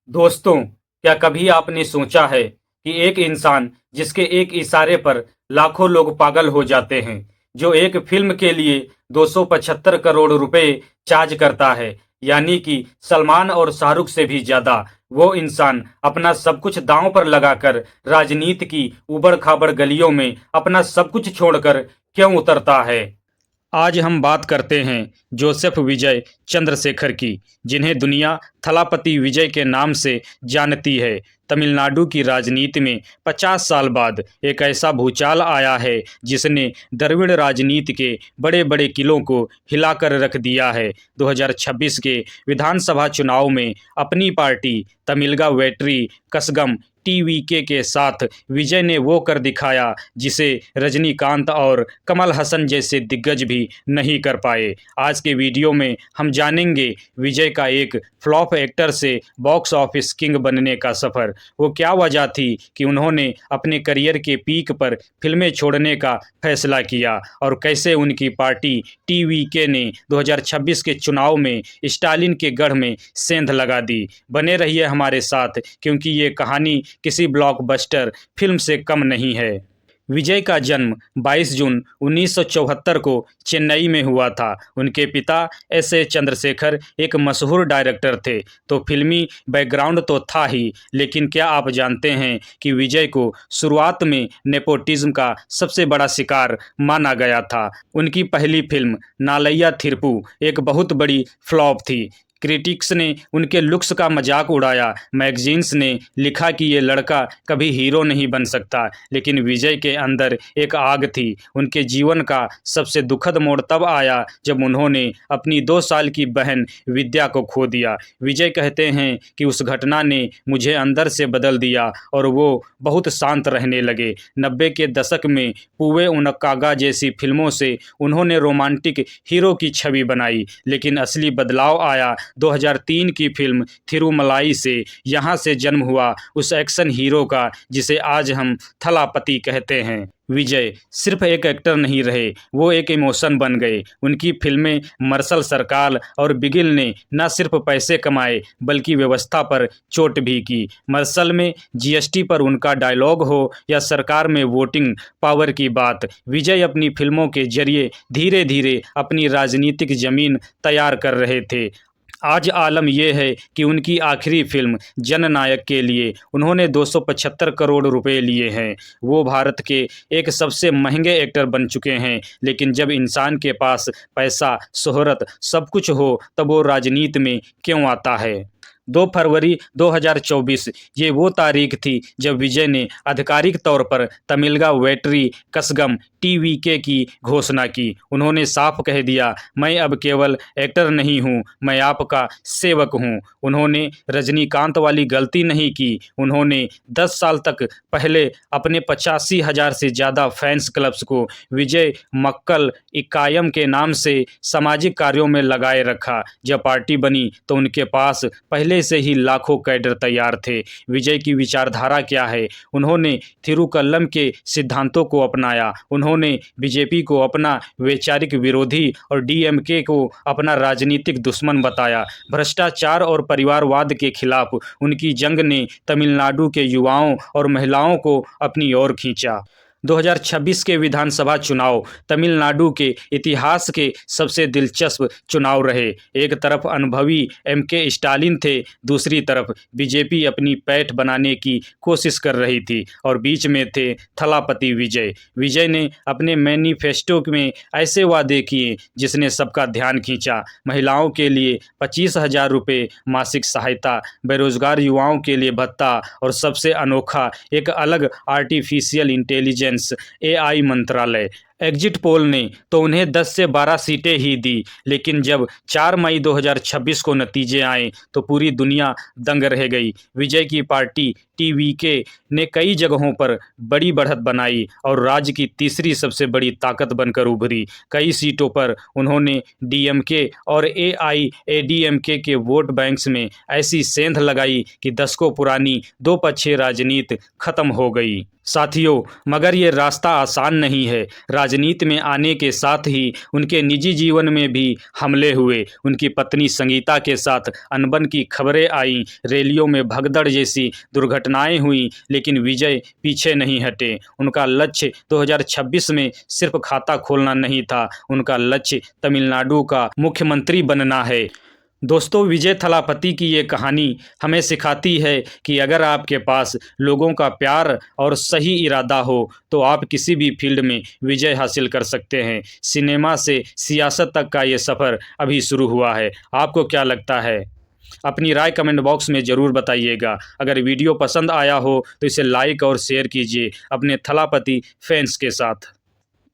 दोस्तों, क्या कभी आपने सोचा है कि एक इंसान जिसके एक इशारे पर लाखों लोग पागल हो जाते हैं, जो एक फिल्म के लिए 275 करोड़ रुपए चार्ज करता है, यानी कि सलमान और शाहरुख से भी ज्यादा, वो इंसान अपना सब कुछ दांव पर लगाकर राजनीति की उबड़-खाबड़ गलियों में अपना सब कुछ छोड़कर क्यों उतरता है? आज हम बात करते हैं जोसेफ विजय चंद्रशेखर की, जिन्हें दुनिया थलापति विजय के नाम से जानती है। तमिलनाडु की राजनीति में 50 साल बाद एक ऐसा भूचाल आया है जिसने द्रविड़ राजनीति के बड़े बड़े किलों को हिलाकर रख दिया है। 2026 के विधानसभा चुनाव में अपनी पार्टी तमिलगा वेट्री कसगम टीवीके के साथ विजय ने वो कर दिखाया जिसे रजनीकांत और कमल हसन जैसे दिग्गज भी नहीं कर पाए। आज के वीडियो में हम जानेंगे विजय का एक फ्लॉप एक्टर से बॉक्स ऑफिस किंग बनने का सफ़र। वो क्या वजह थी कि उन्होंने अपने करियर के पीक पर फिल्में छोड़ने का फैसला किया, और कैसे उनकी पार्टी टीवीके ने 2026 के चुनाव में स्टालिन के गढ़ में सेंध लगा दी। बने रहिए हमारे साथ, क्योंकि ये कहानी किसी ब्लॉकबस्टर फिल्म से कम नहीं है। विजय का जन्म 22 जून 1974 को चेन्नई में हुआ था। उनके पिता एस.ए. चंद्रशेखर एक मशहूर डायरेक्टर थे, तो फिल्मी बैकग्राउंड तो था ही, लेकिन क्या आप जानते हैं कि विजय को शुरुआत में नेपोटिज्म का सबसे बड़ा शिकार माना गया था। उनकी पहली फिल्म नालैया थिरपू एक बहुत बड़ी फ्लॉप थी। क्रिटिक्स ने उनके लुक्स का मजाक उड़ाया, मैगजीन्स ने लिखा कि ये लड़का कभी हीरो नहीं बन सकता, लेकिन विजय के अंदर एक आग थी। उनके जीवन का सबसे दुखद मोड़ तब आया जब उन्होंने अपनी 2 साल की बहन विद्या को खो दिया। विजय कहते हैं कि उस घटना ने मुझे अंदर से बदल दिया और वो बहुत शांत रहने लगे। 90 के दशक में पूवे उनकागा जैसी फिल्मों से उन्होंने रोमांटिक हीरो की छवि बनाई, लेकिन असली बदलाव आया 2003 की फिल्म थिरुमलाई से। यहाँ से जन्म हुआ उस एक्शन हीरो का जिसे आज हम थलापति कहते हैं। विजय सिर्फ एक एक्टर नहीं रहे, वो एक इमोशन बन गए। उनकी फिल्में मार्शल सरकार और बिगिल ने न सिर्फ पैसे कमाए बल्कि व्यवस्था पर चोट भी की। मार्शल में जीएसटी पर उनका डायलॉग हो या सरकार में वोटिंग पावर की बात, विजय अपनी फिल्मों के जरिए धीरे धीरे अपनी राजनीतिक जमीन तैयार कर रहे थे। आज आलम यह है कि उनकी आखिरी फिल्म जननायक के लिए उन्होंने 275 करोड़ रुपए लिए हैं। वो भारत के एक सबसे महंगे एक्टर बन चुके हैं, लेकिन जब इंसान के पास पैसा, शोहरत, सब कुछ हो, तब वो राजनीति में क्यों आता है? 2 फरवरी 2024 ये वो तारीख थी जब विजय ने आधिकारिक तौर पर तमिलगा वेट्री कसगम टीवीके की घोषणा की। उन्होंने साफ कह दिया, मैं अब केवल एक्टर नहीं हूँ, मैं आपका सेवक हूँ। उन्होंने रजनीकांत वाली गलती नहीं की। उन्होंने 10 साल तक पहले अपने 85,000 से ज़्यादा फैंस क्लब्स को विजय मक्कल इक्कायम के नाम से सामाजिक कार्यों में लगाए रखा। जब पार्टी बनी तो उनके पास पहले से ही लाखों कैडर तैयार थे। विजय की विचारधारा क्या है? उन्होंने थिरुक्कलम के सिद्धांतों को अपनाया। उन्होंने बीजेपी को अपना वैचारिक विरोधी और डीएमके को अपना राजनीतिक दुश्मन बताया। भ्रष्टाचार और परिवारवाद के खिलाफ उनकी जंग ने तमिलनाडु के युवाओं और महिलाओं को अपनी ओर खींचा। 2026 के विधानसभा चुनाव तमिलनाडु के इतिहास के सबसे दिलचस्प चुनाव रहे। एक तरफ अनुभवी एमके स्टालिन थे, दूसरी तरफ बीजेपी अपनी पैठ बनाने की कोशिश कर रही थी, और बीच में थे थलापति विजय। विजय ने अपने मैनिफेस्टो में ऐसे वादे किए जिसने सबका ध्यान खींचा। महिलाओं के लिए 25,000 रुपये मासिक सहायता, बेरोजगार युवाओं के लिए भत्ता, और सबसे अनोखा एक अलग आर्टिफिशियल इंटेलिजेंस एआई मंत्रालय। एग्जिट पोल ने तो उन्हें 10 से 12 सीटें ही दी, लेकिन जब 4 मई 2026 को नतीजे आए तो पूरी दुनिया दंग रह गई। विजय की पार्टी टीवीके ने कई जगहों पर बड़ी बढ़त बनाई और राज्य की तीसरी सबसे बड़ी ताकत बनकर उभरी। कई सीटों पर उन्होंने डीएमके और एआईएडीएमके के वोट बैंक्स में ऐसी सेंध लगाई कि दशकों पुरानी दो पक्षीय राजनीति खत्म हो गई। साथियों, मगर ये रास्ता आसान नहीं है। राजनीति में आने के साथ ही उनके निजी जीवन में भी हमले हुए। उनकी पत्नी संगीता के साथ अनबन की खबरें आईं, रैलियों में भगदड़ जैसी दुर्घटनाएं हुईं, लेकिन विजय पीछे नहीं हटे। उनका लक्ष्य 2026 में सिर्फ खाता खोलना नहीं था, उनका लक्ष्य तमिलनाडु का मुख्यमंत्री बनना है। दोस्तों, विजय थलापति की ये कहानी हमें सिखाती है कि अगर आपके पास लोगों का प्यार और सही इरादा हो तो आप किसी भी फील्ड में विजय हासिल कर सकते हैं। सिनेमा से सियासत तक का ये सफ़र अभी शुरू हुआ है। आपको क्या लगता है? अपनी राय कमेंट बॉक्स में ज़रूर बताइएगा। अगर वीडियो पसंद आया हो तो इसे लाइक और शेयर कीजिए अपने थलापति फैंस के साथ।